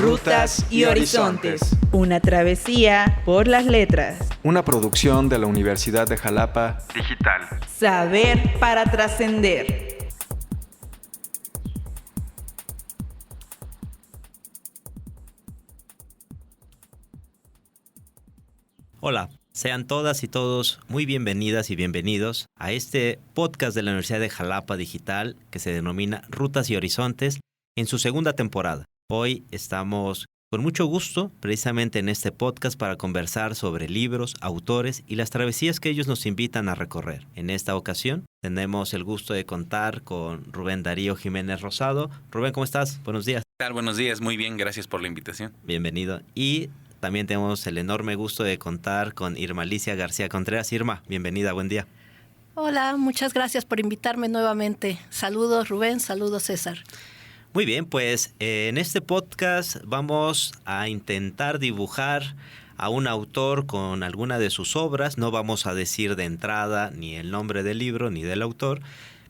Rutas y Horizontes. Una travesía por las letras. Una producción de la Universidad de Jalapa Digital. Saber para trascender. Hola, sean todas y todos muy bienvenidas y bienvenidos a este podcast de la Universidad de Jalapa Digital que se denomina Rutas y Horizontes en su segunda temporada. Hoy estamos con mucho gusto precisamente en este podcast para conversar sobre libros, autores y las travesías que ellos nos invitan a recorrer. En esta ocasión tenemos el gusto de contar con Rubén Darío Jiménez Rosado. Rubén, ¿cómo estás? Buenos días. ¿Qué tal? Buenos días, muy bien, gracias por la invitación. Bienvenido. Y también tenemos el enorme gusto de contar con Irma Alicia García Contreras. Irma, bienvenida, buen día. Hola, muchas gracias por invitarme nuevamente. Saludos Rubén, saludos César. Muy bien, pues en este podcast vamos a intentar dibujar a un autor con alguna de sus obras. No vamos a decir de entrada ni el nombre del libro ni del autor,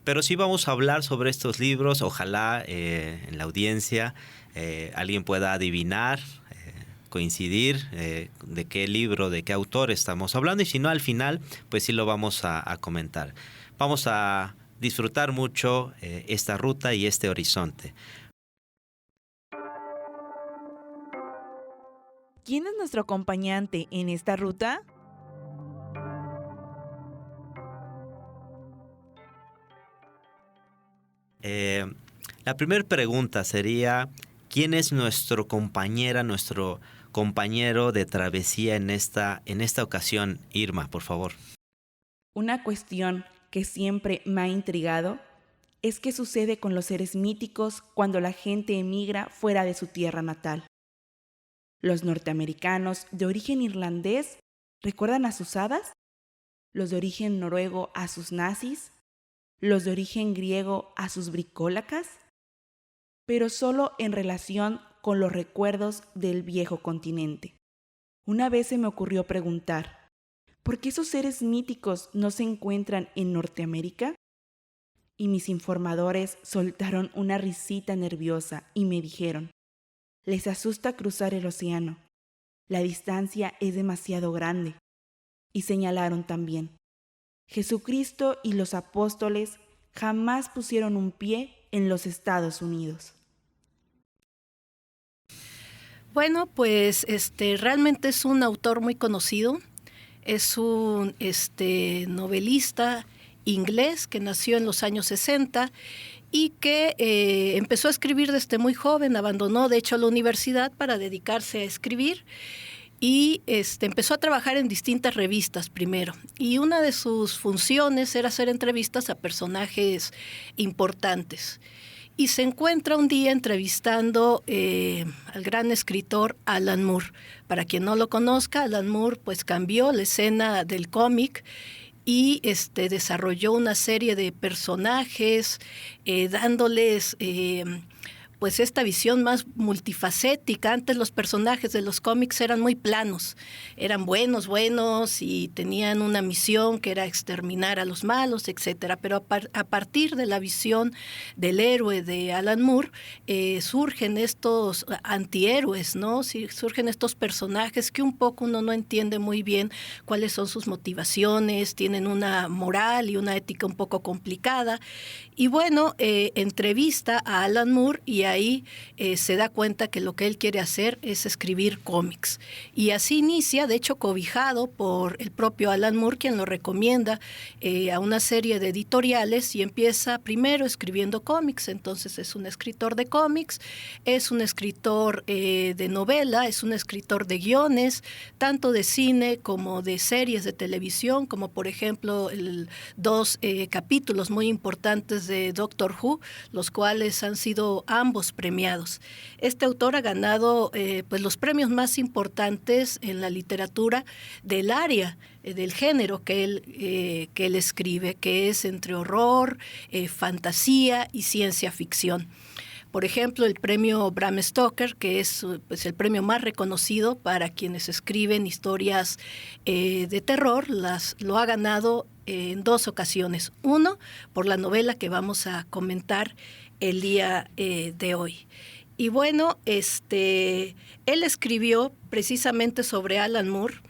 pero sí vamos a hablar sobre estos libros. Ojalá en la audiencia alguien pueda adivinar, coincidir de qué libro, de qué autor estamos hablando, y si no, al final, pues sí lo vamos a comentar. Vamos a disfrutar mucho esta ruta y este horizonte. ¿Quién es nuestro acompañante en esta ruta? La primera pregunta sería, ¿quién es nuestro compañero de travesía en esta ocasión? Irma, por favor. Una cuestión que siempre me ha intrigado es qué sucede con los seres míticos cuando la gente emigra fuera de su tierra natal. ¿Los norteamericanos de origen irlandés recuerdan a sus hadas? ¿Los de origen noruego a sus nazis? ¿Los de origen griego a sus bricólatas? Pero solo en relación con los recuerdos del viejo continente. Una vez se me ocurrió preguntar, ¿por qué esos seres míticos no se encuentran en Norteamérica? Y mis informadores soltaron una risita nerviosa y me dijeron, les asusta cruzar el océano. La distancia es demasiado grande. Y señalaron también, Jesucristo y los apóstoles jamás pusieron un pie en los Estados Unidos. Bueno, pues realmente es un autor muy conocido. Es un novelista inglés que nació en los años 60 y que empezó a escribir desde muy joven. Abandonó, de hecho, la universidad para dedicarse a escribir y empezó a trabajar en distintas revistas primero. Y una de sus funciones era hacer entrevistas a personajes importantes. Y se encuentra un día entrevistando al gran escritor Alan Moore. Para quien no lo conozca, Alan Moore pues cambió la escena del cómic y desarrolló una serie de personajes, dándoles pues esta visión más multifacética. Antes los personajes de los cómics eran muy planos, eran buenos y tenían una misión que era exterminar a los malos, etcétera. Pero a partir de la visión del héroe de Alan Moore, surgen estos antihéroes, ¿no? Surgen estos personajes que un poco uno no entiende muy bien cuáles son sus motivaciones, tienen una moral y una ética un poco complicada. Y bueno, entrevista a Alan Moore y ahí se da cuenta que lo que él quiere hacer es escribir cómics. Y así inicia, de hecho cobijado por el propio Alan Moore, quien lo recomienda a una serie de editoriales, y empieza primero escribiendo cómics. Entonces es un escritor de cómics, es un escritor de novela, es un escritor de guiones, tanto de cine como de series de televisión, como por ejemplo dos capítulos muy importantes de Doctor Who, los cuales han sido ambos premiados. Este autor ha ganado pues los premios más importantes en la literatura del área, del género que él escribe, que es entre horror, fantasía y ciencia ficción. Por ejemplo, el premio Bram Stoker, que es pues, el premio más reconocido para quienes escriben historias de terror, lo ha ganado en 2 ocasiones. Uno, por la novela que vamos a comentar el día de hoy. Y bueno, él escribió precisamente sobre Alan Moore.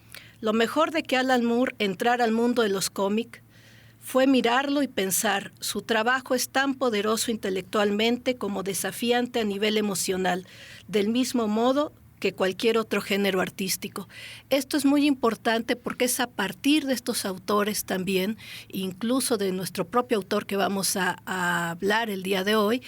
Lo mejor de que Alan Moore entrara al mundo de los cómics fue mirarlo y pensar, su trabajo es tan poderoso intelectualmente como desafiante a nivel emocional, del mismo modo que cualquier otro género artístico. Esto es muy importante porque es a partir de estos autores también, incluso de nuestro propio autor que vamos a hablar el día de hoy,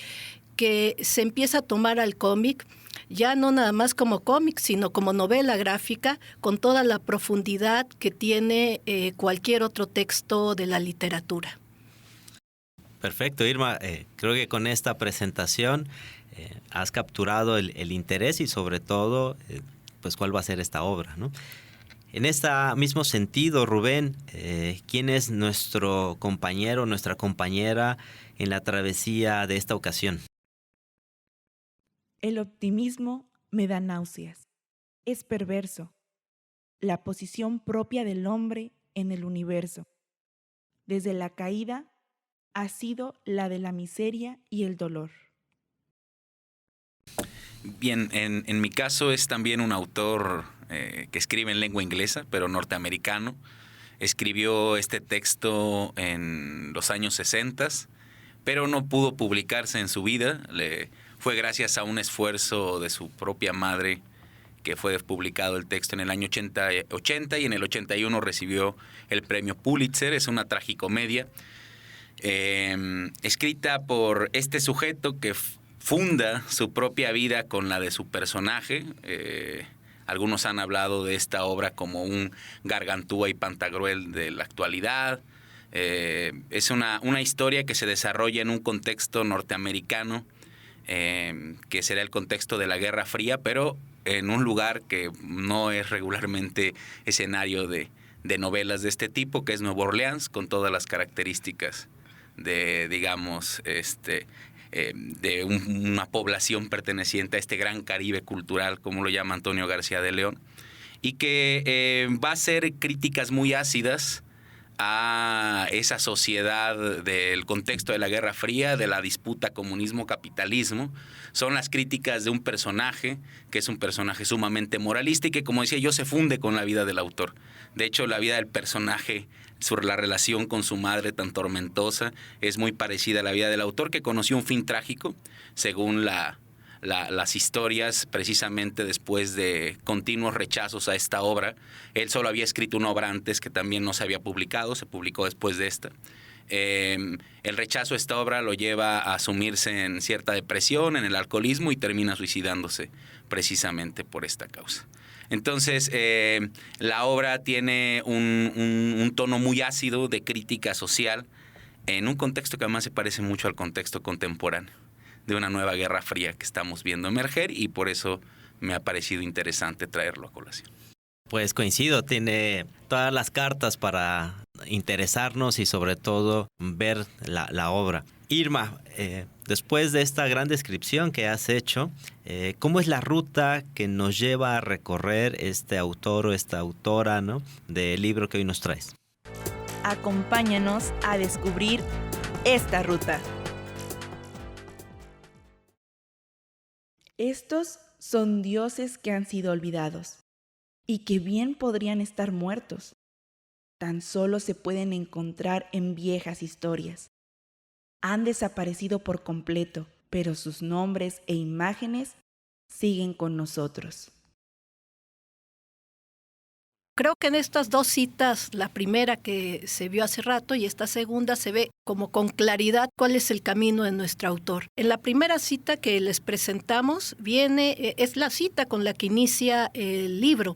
que se empieza a tomar al cómic, ya no nada más como cómic, sino como novela gráfica, con toda la profundidad que tiene cualquier otro texto de la literatura. Perfecto, Irma. Creo que con esta presentación has capturado el interés y sobre todo, pues cuál va a ser esta obra, ¿no? En este mismo sentido, Rubén, ¿quién es nuestro compañero, nuestra compañera en la travesía de esta ocasión? El optimismo me da náuseas. Es perverso. La posición propia del hombre en el universo, desde la caída, ha sido la de la miseria y el dolor. Bien, en mi caso es también un autor que escribe en lengua inglesa, pero norteamericano. Escribió este texto en los años 60, pero no pudo publicarse en su vida. Fue gracias a un esfuerzo de su propia madre que fue publicado el texto en el año 80 y en el 81 recibió el premio Pulitzer. Es una tragicomedia escrita por este sujeto que funda su propia vida con la de su personaje. Algunos han hablado de esta obra como un Gargantúa y Pantagruel de la actualidad. Es una historia que se desarrolla en un contexto norteamericano, que será el contexto de la Guerra Fría, pero en un lugar que no es regularmente escenario de novelas de este tipo, que es Nueva Orleans, con todas las características de, digamos, de una población perteneciente a este gran Caribe cultural, como lo llama Antonio García de León, y que va a hacer críticas muy ácidas a esa sociedad del contexto de la Guerra Fría, de la disputa comunismo-capitalismo. Son las críticas de un personaje que es un personaje sumamente moralista y que, como decía yo, se funde con la vida del autor. De hecho, la vida del personaje, la relación con su madre tan tormentosa, es muy parecida a la vida del autor, que conoció un fin trágico, según las historias, precisamente después de continuos rechazos a esta obra. Él solo había escrito una obra antes que también no se había publicado, se publicó después de esta. El rechazo a esta obra lo lleva a sumirse en cierta depresión, en el alcoholismo, y termina suicidándose precisamente por esta causa. Entonces, la obra tiene un tono muy ácido de crítica social en un contexto que además se parece mucho al contexto contemporáneo de una nueva Guerra Fría que estamos viendo emerger, y por eso me ha parecido interesante traerlo a colación. Pues coincido, tiene todas las cartas para interesarnos y sobre todo ver la obra. Irma, después de esta gran descripción que has hecho, ¿cómo es la ruta que nos lleva a recorrer este autor o esta autora, ¿no?, del libro que hoy nos traes? Acompáñanos a descubrir esta ruta. Estos son dioses que han sido olvidados y que bien podrían estar muertos. Tan solo se pueden encontrar en viejas historias. Han desaparecido por completo, pero sus nombres e imágenes siguen con nosotros. Creo que en estas dos citas, la primera que se vio hace rato y esta segunda, se ve como con claridad cuál es el camino de nuestro autor. En la primera cita que les presentamos es la cita con la que inicia el libro,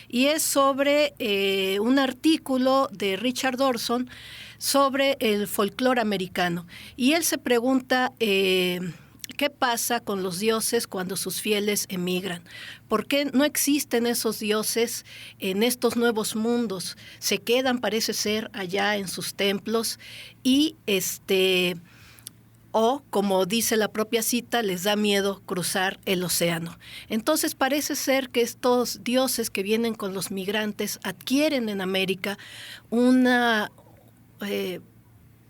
y es sobre un artículo de Richard Dorson sobre el folclore americano. Y él se pregunta ¿qué pasa con los dioses cuando sus fieles emigran? ¿Por qué no existen esos dioses en estos nuevos mundos? Se quedan, parece ser, allá en sus templos y o, como dice la propia cita, les da miedo cruzar el océano. Entonces parece ser que estos dioses que vienen con los migrantes adquieren en América una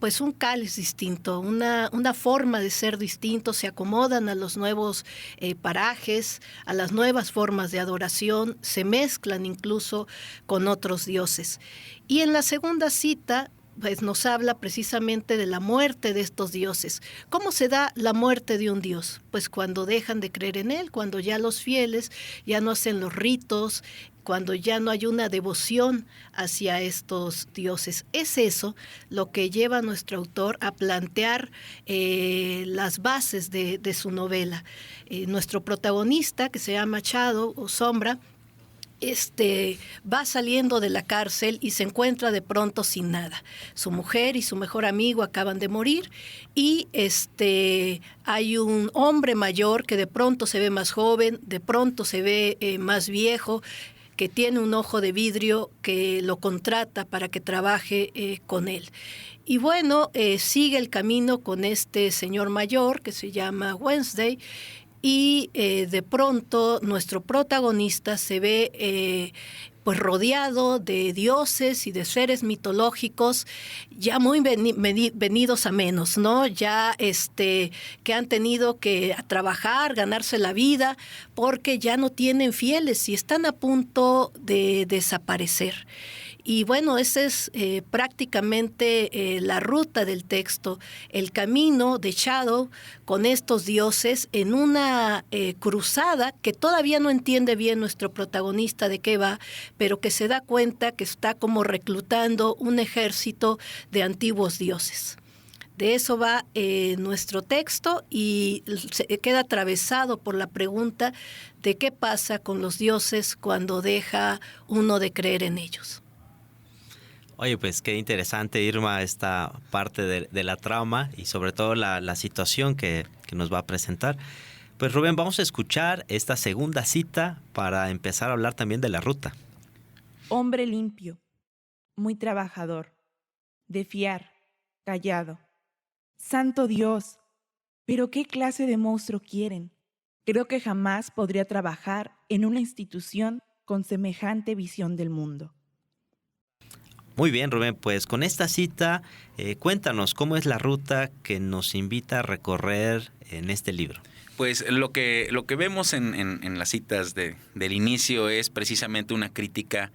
pues un cáliz distinto, una forma de ser distinto, se acomodan a los nuevos parajes, a las nuevas formas de adoración, se mezclan incluso con otros dioses. Y en la segunda cita, pues nos habla precisamente de la muerte de estos dioses. ¿Cómo se da la muerte de un dios? Pues cuando dejan de creer en él, cuando ya los fieles ya no hacen los ritos, cuando ya no hay una devoción hacia estos dioses. Es eso lo que lleva a nuestro autor a plantear las bases de su novela. Nuestro protagonista, que se llama Shadow o Sombra, va saliendo de la cárcel y se encuentra de pronto sin nada. Su mujer y su mejor amigo acaban de morir y hay un hombre mayor que de pronto se ve más joven, de pronto se ve más viejo, que tiene un ojo de vidrio, que lo contrata para que trabaje con él. Y bueno, sigue el camino con este señor mayor que se llama Wednesday. Y de pronto nuestro protagonista se ve pues rodeado de dioses y de seres mitológicos ya muy venidos a menos, ¿no? Ya que han tenido que trabajar, ganarse la vida, porque ya no tienen fieles y están a punto de desaparecer. Y bueno, esa es prácticamente la ruta del texto, el camino de Shadow con estos dioses en una cruzada que todavía no entiende bien nuestro protagonista de qué va, pero que se da cuenta que está como reclutando un ejército de antiguos dioses. De eso va nuestro texto y se queda atravesado por la pregunta de qué pasa con los dioses cuando deja uno de creer en ellos. Oye, pues qué interesante, Irma, esta parte de la trama y sobre todo la situación que nos va a presentar. Pues Rubén, vamos a escuchar esta segunda cita para empezar a hablar también de la ruta. Hombre limpio, muy trabajador, de fiar, callado. Santo Dios, ¿pero qué clase de monstruo quieren? Creo que jamás podría trabajar en una institución con semejante visión del mundo. Muy bien, Rubén, pues con esta cita, cuéntanos cómo es la ruta que nos invita a recorrer en este libro. Pues lo que vemos en las citas del inicio es precisamente una crítica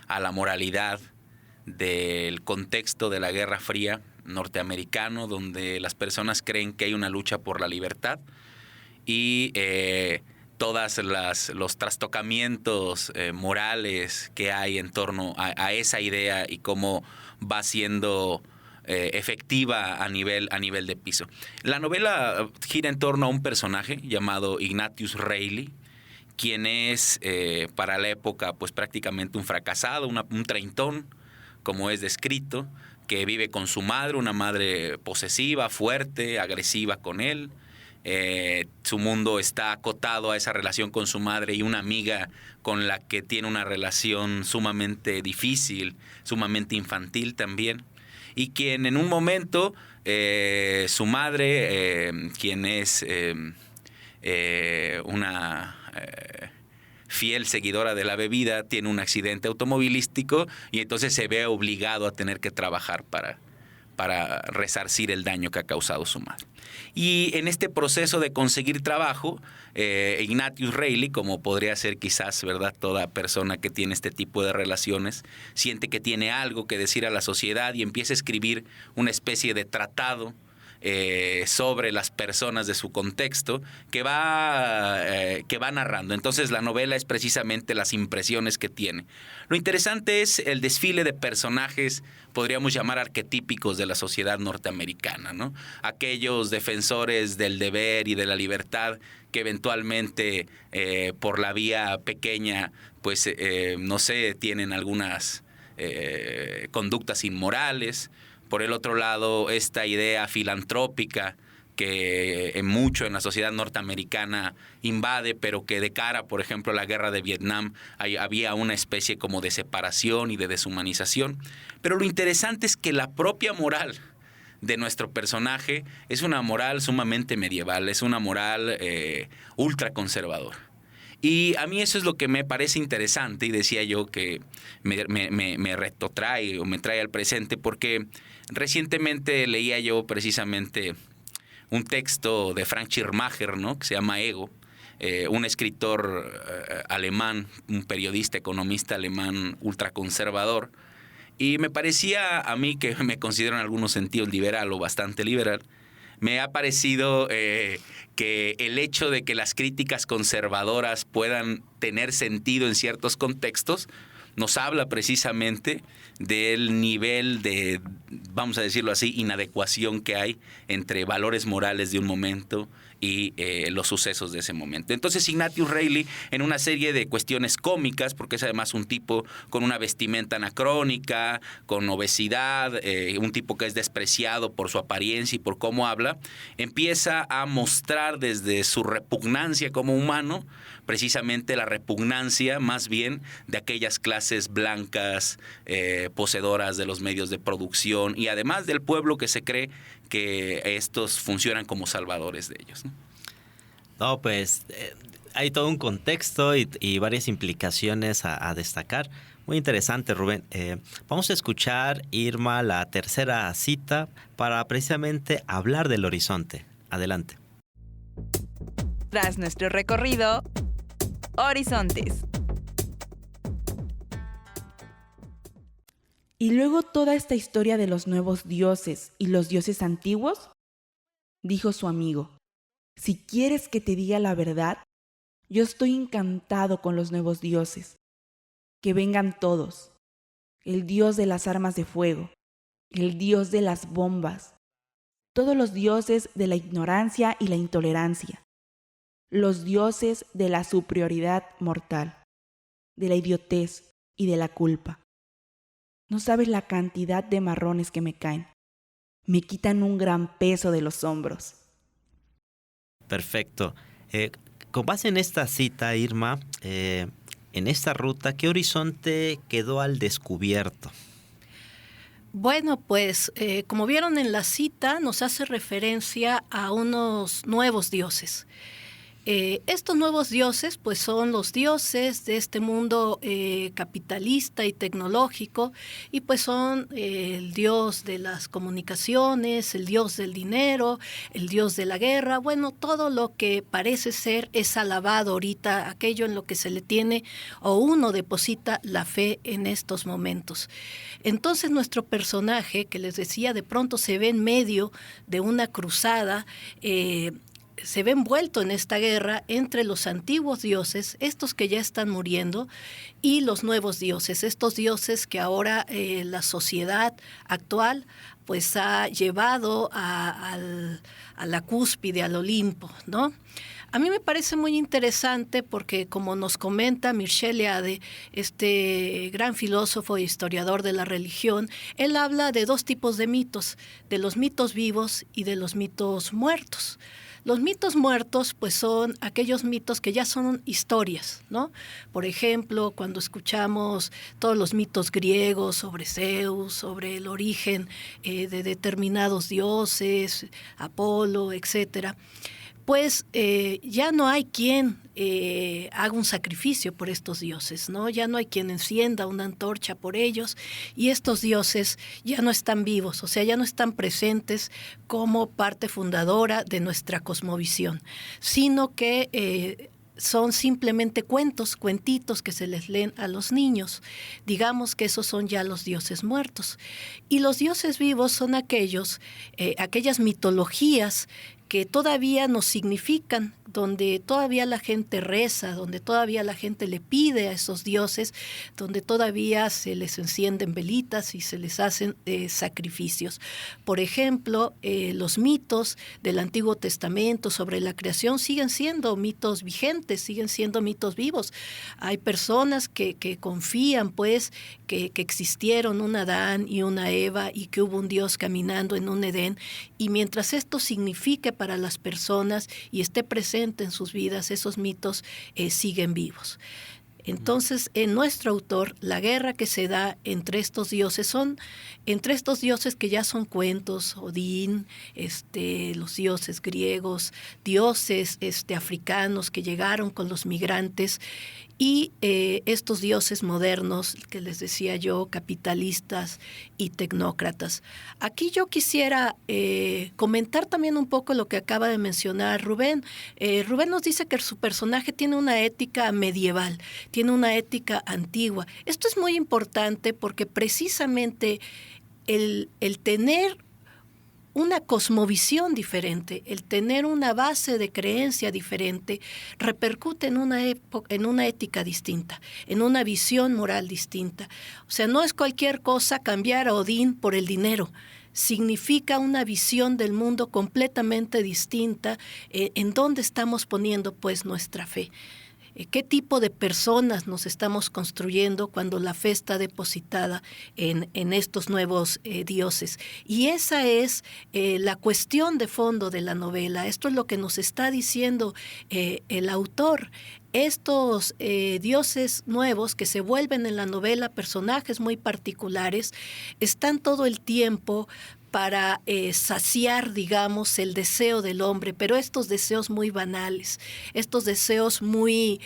a la moralidad del contexto de la Guerra Fría norteamericano, donde las personas creen que hay una lucha por la libertad y todas los trastocamientos morales que hay en torno a esa idea y cómo va siendo efectiva a nivel de piso. La novela gira en torno a un personaje llamado Ignatius Reilly, quien es para la época pues prácticamente un fracasado, un treintón, como es descrito, que vive con su madre, una madre posesiva, fuerte, agresiva con él. Su mundo está acotado a esa relación con su madre y una amiga con la que tiene una relación sumamente difícil, sumamente infantil también, y quien en un momento su madre, quien es una fiel seguidora de la bebida, tiene un accidente automovilístico y entonces se ve obligado a tener que trabajar para resarcir el daño que ha causado su madre. Y en este proceso de conseguir trabajo, Ignatius Reilly, como podría ser quizás, ¿verdad?, toda persona que tiene este tipo de relaciones, siente que tiene algo que decir a la sociedad y empieza a escribir una especie de tratado sobre las personas de su contexto que va narrando. Entonces la novela es precisamente las impresiones que tiene. Lo interesante es el desfile de personajes, podríamos llamar arquetípicos de la sociedad norteamericana, ¿no? Aquellos defensores del deber y de la libertad que eventualmente por la vía pequeña pues no sé, tienen algunas conductas inmorales. Por el otro lado, esta idea filantrópica que mucho en la sociedad norteamericana invade, pero que de cara, por ejemplo, a la guerra de Vietnam, había una especie como de separación y de deshumanización. Pero lo interesante es que la propia moral de nuestro personaje es una moral sumamente medieval, es una moral ultraconservadora. Y a mí eso es lo que me parece interesante, y decía yo que me retrotrae o me trae al presente, porque recientemente leía yo precisamente un texto de Frank Schirmacher, ¿no?, que se llama Ego, un escritor alemán, un periodista, economista alemán ultraconservador, y me parecía a mí, que me considero en algunos sentidos liberal o bastante liberal, me ha parecido que el hecho de que las críticas conservadoras puedan tener sentido en ciertos contextos nos habla precisamente del nivel de, vamos a decirlo así, inadecuación que hay entre valores morales de un momento y los sucesos de ese momento. Entonces Ignatius Reilly, en una serie de cuestiones cómicas, porque es además un tipo con una vestimenta anacrónica, con obesidad, un tipo que es despreciado por su apariencia y por cómo habla, empieza a mostrar desde su repugnancia como humano, precisamente la repugnancia más bien de aquellas clases blancas, poseedoras de los medios de producción, y además del pueblo que se cree que estos funcionan como salvadores de ellos, ¿no? No, pues hay todo un contexto y varias implicaciones a destacar. Muy interesante, Rubén. Vamos a escuchar, Irma, la tercera cita para precisamente hablar del horizonte. Adelante. Tras nuestro recorrido, Horizontes. ¿Y luego toda esta historia de los nuevos dioses y los dioses antiguos? Dijo su amigo. Si quieres que te diga la verdad, yo estoy encantado con los nuevos dioses. Que vengan todos. El dios de las armas de fuego, el dios de las bombas, todos los dioses de la ignorancia y la intolerancia, los dioses de la superioridad mortal, de la idiotez y de la culpa. No sabes la cantidad de marrones que me caen. Me quitan un gran peso de los hombros. Perfecto. Con base en esta cita, Irma, en esta ruta, ¿qué horizonte quedó al descubierto? Bueno, pues como vieron en la cita, nos hace referencia a unos nuevos dioses. Estos nuevos dioses pues son los dioses de este mundo capitalista y tecnológico, y pues son el dios de las comunicaciones, el dios del dinero, el dios de la guerra, bueno, todo lo que parece ser es alabado ahorita, aquello en lo que se le tiene o uno deposita la fe en estos momentos. Entonces nuestro personaje, que les decía, de pronto se ve en medio de una cruzada, se ve envuelto en esta guerra entre los antiguos dioses, estos que ya están muriendo, y los nuevos dioses, estos dioses que ahora la sociedad actual pues ha llevado a la cúspide, al Olimpo, ¿no? A mí me parece muy interesante porque, como nos comenta Mircea Eliade, este gran filósofo e historiador de la religión, él habla de dos tipos de mitos, de los mitos vivos y de los mitos muertos. Los mitos muertos pues son aquellos mitos que ya son historias, ¿no? Por ejemplo, cuando escuchamos todos los mitos griegos sobre Zeus, sobre el origen de determinados dioses, Apolo, etcétera, pues ya no hay quien haga un sacrificio por estos dioses, ¿no? Ya no hay quien encienda una antorcha por ellos, y estos dioses ya no están vivos, o sea, ya no están presentes como parte fundadora de nuestra cosmovisión, sino que son simplemente cuentitos que se les leen a los niños. Digamos que esos son ya los dioses muertos. Y los dioses vivos son aquellas mitologías que todavía nos significan, donde todavía la gente reza, donde todavía la gente le pide a esos dioses, donde todavía se les encienden velitas y se les hacen sacrificios. Por ejemplo, los mitos del Antiguo Testamento sobre la creación siguen siendo mitos vigentes, siguen siendo mitos vivos. Hay personas que confían pues que existieron un Adán y una Eva y que hubo un Dios caminando en un Edén, y mientras esto signifique para las personas y esté presente en sus vidas, esos mitos siguen vivos. Entonces, en nuestro autor, la guerra que se da entre estos dioses que ya son cuentos, Odín, los dioses griegos, dioses africanos que llegaron con los migrantes, y estos dioses modernos que les decía yo, capitalistas y tecnócratas. Aquí yo quisiera comentar también un poco lo que acaba de mencionar Rubén. Rubén nos dice que su personaje tiene una ética medieval, tiene una ética antigua. Esto es muy importante porque precisamente el tener una cosmovisión diferente, el tener una base de creencia diferente, repercute en una ética distinta, en una visión moral distinta. O sea, no es cualquier cosa cambiar a Odín por el dinero. Significa una visión del mundo completamente distinta, en donde estamos poniendo pues nuestra fe. ¿Qué tipo de personas nos estamos construyendo cuando la fe está depositada en estos nuevos dioses? Y esa es la cuestión de fondo de la novela. Esto es lo que nos está diciendo el autor. Estos dioses nuevos que se vuelven en la novela personajes muy particulares están todo el tiempo para saciar, digamos, el deseo del hombre, pero estos deseos muy banales, estos deseos muy,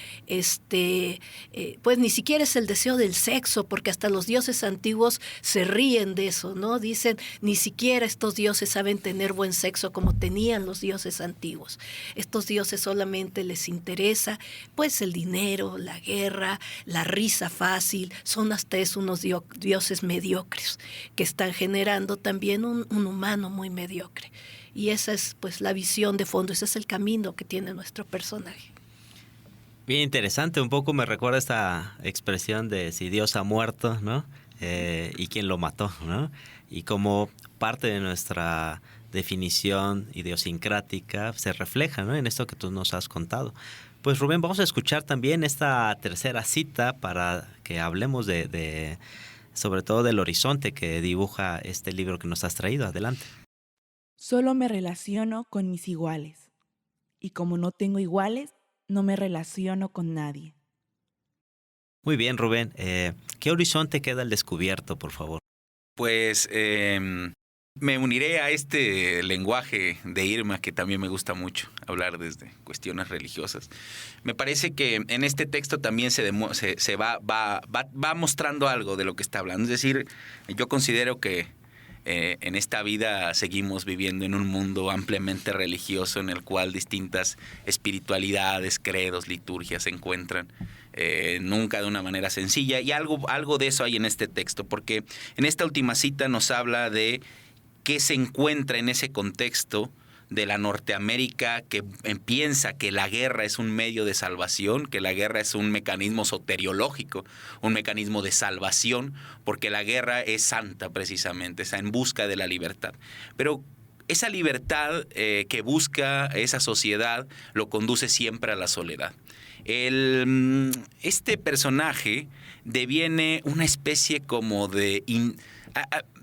pues ni siquiera es el deseo del sexo, porque hasta los dioses antiguos se ríen de eso, ¿no? Dicen, ni siquiera estos dioses saben tener buen sexo como tenían los dioses antiguos. Estos dioses solamente les interesa, pues, el dinero, la guerra, la risa fácil, son hasta eso unos dioses mediocres que están generando también un humano muy mediocre. Y esa es pues la visión de fondo, ese es el camino que tiene nuestro personaje. Bien interesante, un poco me recuerda esta expresión de si Dios ha muerto, ¿no? Y quién lo mató, ¿no? Y como parte de nuestra definición idiosincrática se refleja, ¿no?, en esto que tú nos has contado. Pues Rubén, vamos a escuchar también esta tercera cita para que hablemos de sobre todo del horizonte que dibuja este libro que nos has traído. Adelante. Solo me relaciono con mis iguales, y como no tengo iguales, no me relaciono con nadie. Muy bien, Rubén. ¿Qué horizonte queda al descubierto, por favor? Pues me uniré a este lenguaje de Irma que también me gusta mucho, hablar desde cuestiones religiosas. Me parece que en este texto también se va mostrando algo de lo que está hablando. Es decir, yo considero que en esta vida seguimos viviendo en un mundo ampliamente religioso en el cual distintas espiritualidades, credos, liturgias se encuentran. Nunca de una manera sencilla, y algo de eso hay en este texto, porque en esta última cita nos habla de qué se encuentra en ese contexto de la Norteamérica que piensa que la guerra es un medio de salvación, que la guerra es un mecanismo soteriológico, un mecanismo de salvación, porque la guerra es santa precisamente, está en busca de la libertad. Pero esa libertad que busca esa sociedad lo conduce siempre a la soledad. Este personaje deviene una especie como de...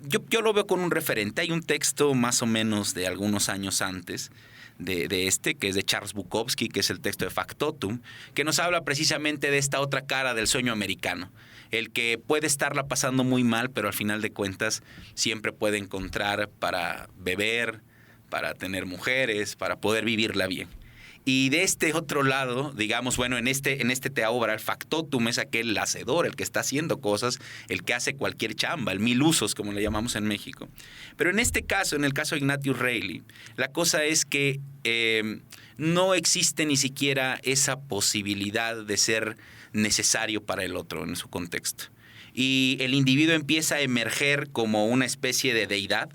Yo lo veo con un referente. Hay un texto más o menos de algunos años antes de este, que es de Charles Bukowski, que es el texto de Factotum, que nos habla precisamente de esta otra cara del sueño americano. El que puede estarla pasando muy mal, pero al final de cuentas siempre puede encontrar para beber, para tener mujeres, para poder vivirla bien. Y de este otro lado, digamos, bueno, en este obra, el factotum es aquel hacedor, el que está haciendo cosas, el que hace cualquier chamba, el mil usos, como le llamamos en México. Pero en este caso, en el caso de Ignatius Reilly, la cosa es que no existe ni siquiera esa posibilidad de ser necesario para el otro en su contexto. Y el individuo empieza a emerger como una especie de deidad.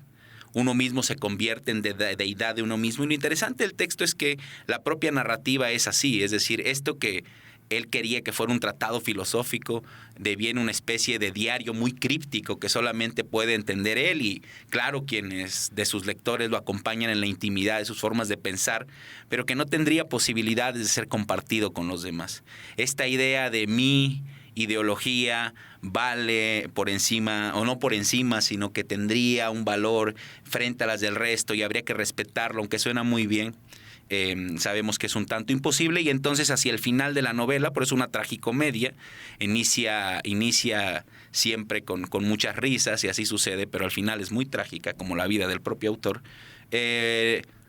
Uno mismo se convierte en deidad de uno mismo. Y lo interesante del texto es que la propia narrativa es así. Es decir, esto que él quería que fuera un tratado filosófico deviene una especie de diario muy críptico que solamente puede entender él y, claro, quienes de sus lectores lo acompañan en la intimidad de sus formas de pensar, pero que no tendría posibilidades de ser compartido con los demás. Esta idea de mi ideología vale por encima, o no por encima, sino que tendría un valor frente a las del resto y habría que respetarlo, aunque suena muy bien. sabemos que es un tanto imposible, y entonces hacia el final de la novela, por eso una tragicomedia, inicia siempre con muchas risas y así sucede, pero al final es muy trágica, como la vida del propio autor.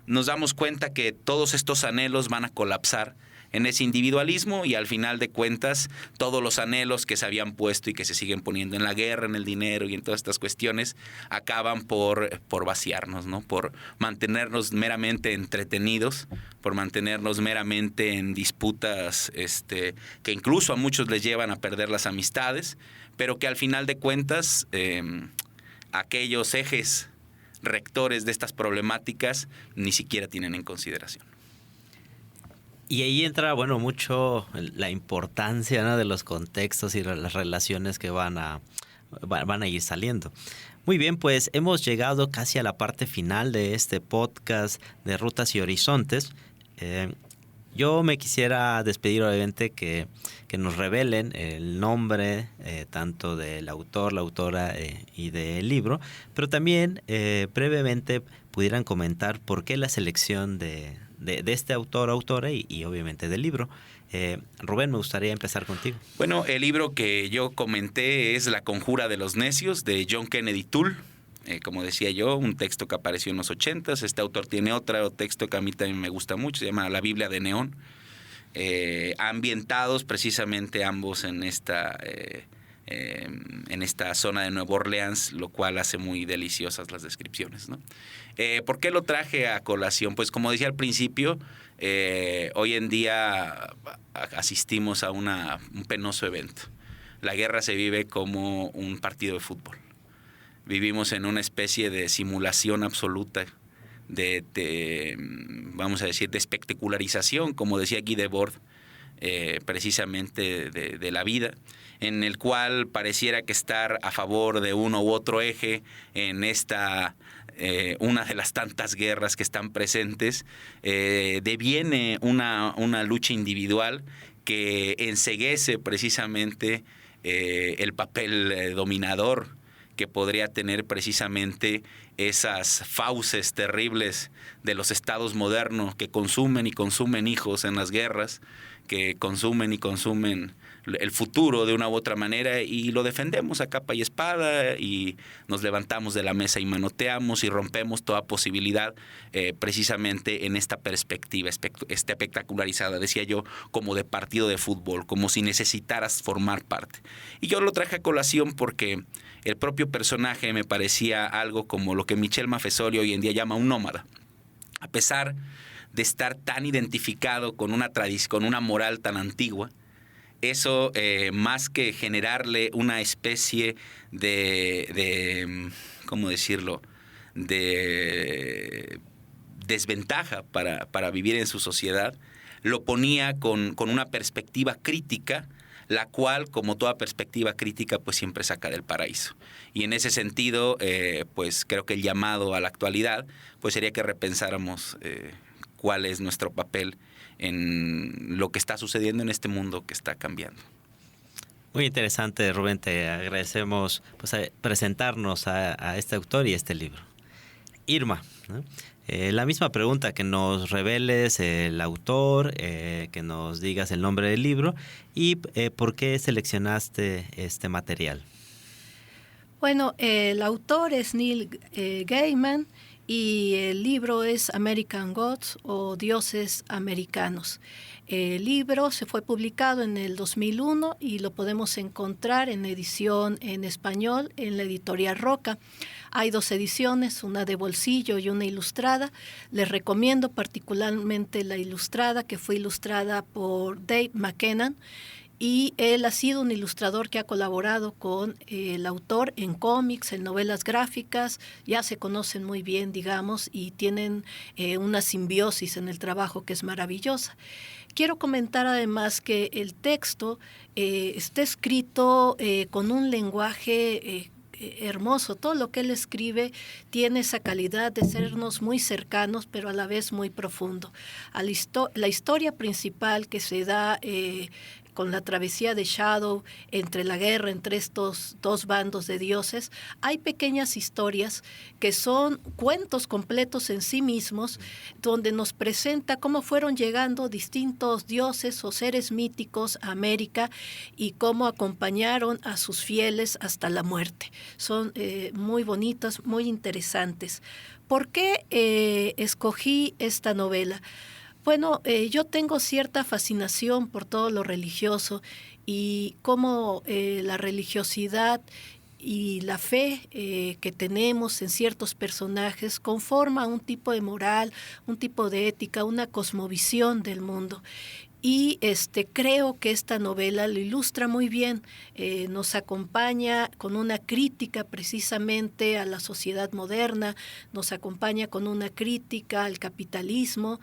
Nos damos cuenta que todos estos anhelos van a colapsar en ese individualismo, y al final de cuentas todos los anhelos que se habían puesto y que se siguen poniendo en la guerra, en el dinero y en todas estas cuestiones acaban por vaciarnos, ¿no? Por mantenernos meramente entretenidos, por mantenernos meramente en disputas que incluso a muchos les llevan a perder las amistades, pero que al final de cuentas aquellos ejes rectores de estas problemáticas ni siquiera tienen en consideración. Y ahí entra, bueno, mucho la importancia, ¿no?, de los contextos y las relaciones que van a ir saliendo. Muy bien, pues hemos llegado casi a la parte final de este podcast de Rutas y Horizontes. Yo me quisiera despedir, obviamente, que nos revelen el nombre tanto del autor, la autora y del libro, pero también brevemente pudieran comentar por qué la selección de este autor o autora y obviamente del libro. Rubén, me gustaría empezar contigo. Bueno, el libro que yo comenté es La conjura de los necios, de John Kennedy Toole. Como decía yo, un texto que apareció en los 80s. Este autor tiene otro texto que a mí también me gusta mucho, se llama La Biblia de Neón. Ambientados precisamente ambos en esta zona de Nueva Orleans, lo cual hace muy deliciosas las descripciones, ¿no? ¿Por qué lo traje a colación? Pues como decía al principio, hoy en día asistimos a un penoso evento. La guerra se vive como un partido de fútbol. Vivimos en una especie de simulación absoluta, vamos a decir, de espectacularización, como decía Guy Debord, precisamente de la vida, en el cual pareciera que estar a favor de uno u otro eje en una de las tantas guerras que están presentes, deviene una lucha individual que enceguece precisamente el papel dominador que podría tener precisamente esas fauces terribles de los estados modernos que consumen y consumen hijos en las guerras, que consumen y consumen el futuro de una u otra manera, y lo defendemos a capa y espada, y nos levantamos de la mesa y manoteamos y rompemos toda posibilidad precisamente en esta perspectiva espectacularizada, decía yo, como de partido de fútbol, como si necesitaras formar parte. Y yo lo traje a colación porque el propio personaje me parecía algo como lo que Michel Maffesoli hoy en día llama un nómada. A pesar de estar tan identificado con una tradición, con una moral tan antigua, eso más que generarle una especie de ¿cómo decirlo?, de desventaja para vivir en su sociedad, lo ponía con una perspectiva crítica, la cual, como toda perspectiva crítica, pues siempre saca del paraíso. Y en ese sentido, pues creo que el llamado a la actualidad pues sería que repensáramos cuál es nuestro papel en lo que está sucediendo en este mundo que está cambiando. Muy interesante, Rubén. Te agradecemos pues, presentarnos a este autor y este libro. Irma, ¿no? La misma pregunta, que nos reveles el autor, que nos digas el nombre del libro y por qué seleccionaste este material. Bueno, el autor es Neil Gaiman y el libro es American Gods o Dioses Americanos. El libro se fue publicado en el 2001 y lo podemos encontrar en edición en español en la editorial Roca. Hay 2 ediciones, una de bolsillo y una ilustrada. Les recomiendo particularmente la ilustrada, que fue ilustrada por Dave McKenna. Y él ha sido un ilustrador que ha colaborado con el autor en cómics, en novelas gráficas, ya se conocen muy bien, digamos, y tienen una simbiosis en el trabajo que es maravillosa. Quiero comentar además que el texto está escrito con un lenguaje hermoso. Todo lo que él escribe tiene esa calidad de sernos muy cercanos, pero a la vez muy profundo. La historia principal que se da con la travesía de Shadow, entre la guerra entre estos dos bandos de dioses, hay pequeñas historias que son cuentos completos en sí mismos, donde nos presenta cómo fueron llegando distintos dioses o seres míticos a América y cómo acompañaron a sus fieles hasta la muerte. Son muy bonitas, muy interesantes. ¿Por qué escogí esta novela? Bueno, yo tengo cierta fascinación por todo lo religioso y cómo la religiosidad y la fe que tenemos en ciertos personajes conforma un tipo de moral, un tipo de ética, una cosmovisión del mundo. Y creo que esta novela lo ilustra muy bien, nos acompaña con una crítica precisamente a la sociedad moderna, nos acompaña con una crítica al capitalismo,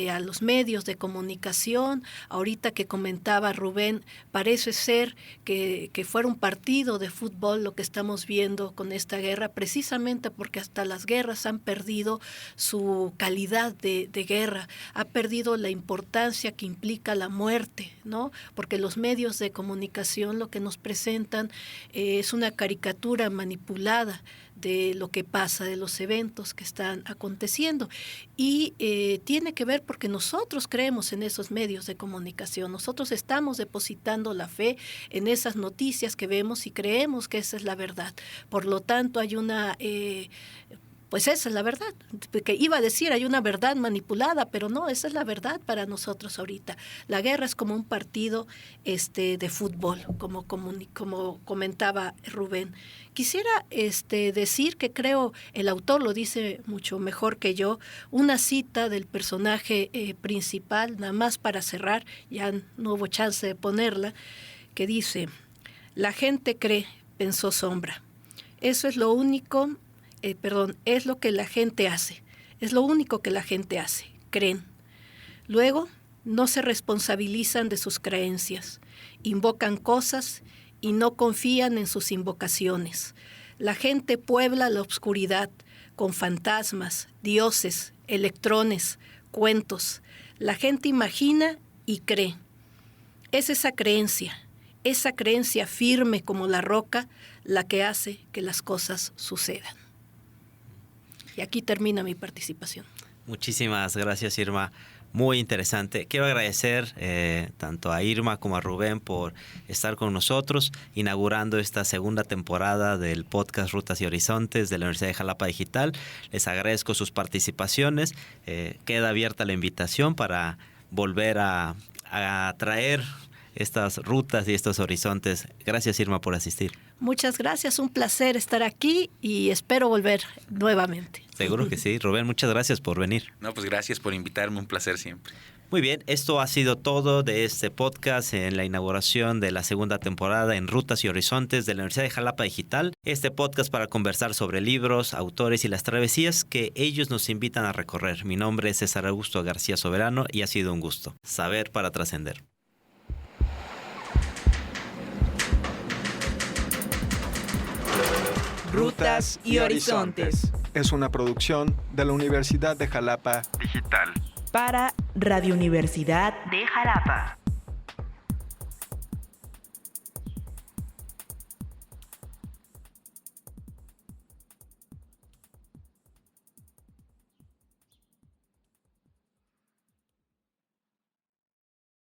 a los medios de comunicación. Ahorita que comentaba Rubén, parece ser que fuera un partido de fútbol lo que estamos viendo con esta guerra, precisamente porque hasta las guerras han perdido su calidad de guerra, ha perdido la importancia que implica la muerte, ¿no? Porque los medios de comunicación lo que nos presentan es una caricatura manipulada de lo que pasa, de los eventos que están aconteciendo. Y tiene que ver porque nosotros creemos en esos medios de comunicación, nosotros estamos depositando la fe en esas noticias que vemos y creemos que esa es la verdad. Por lo tanto, hay una... pues esa es la verdad, que iba a decir hay una verdad manipulada, pero no, esa es la verdad para nosotros ahorita. La guerra es como un partido de fútbol, como comentaba Rubén. Quisiera decir que creo, el autor lo dice mucho mejor que yo, una cita del personaje principal, nada más para cerrar, ya no hubo chance de ponerla, que dice: la gente cree, pensó Sombra. Eso es lo único... es lo que la gente hace, es lo único que la gente hace, creen. Luego, no se responsabilizan de sus creencias, invocan cosas y no confían en sus invocaciones. La gente puebla la oscuridad con fantasmas, dioses, electrones, cuentos. La gente imagina y cree. Es esa creencia firme como la roca, la que hace que las cosas sucedan. Y aquí termina mi participación. Muchísimas gracias, Irma. Muy interesante. Quiero agradecer tanto a Irma como a Rubén por estar con nosotros, inaugurando esta segunda temporada del podcast Rutas y Horizontes de la Universidad de Jalapa Digital. Les agradezco sus participaciones. Queda abierta la invitación para volver a traer estas rutas y estos horizontes. Gracias, Irma, por asistir. Muchas gracias, un placer estar aquí y espero volver nuevamente. Seguro que sí. Rubén, muchas gracias por venir. No, pues gracias por invitarme, un placer siempre. Muy bien, esto ha sido todo de este podcast en la inauguración de la segunda temporada en Rutas y Horizontes de la Universidad de Jalapa Digital. Este podcast para conversar sobre libros, autores y las travesías que ellos nos invitan a recorrer. Mi nombre es César Augusto García Soberano y ha sido un gusto. Saber para trascender. Rutas y Horizontes es una producción de la Universidad de Jalapa Digital para Radio Universidad de Jalapa.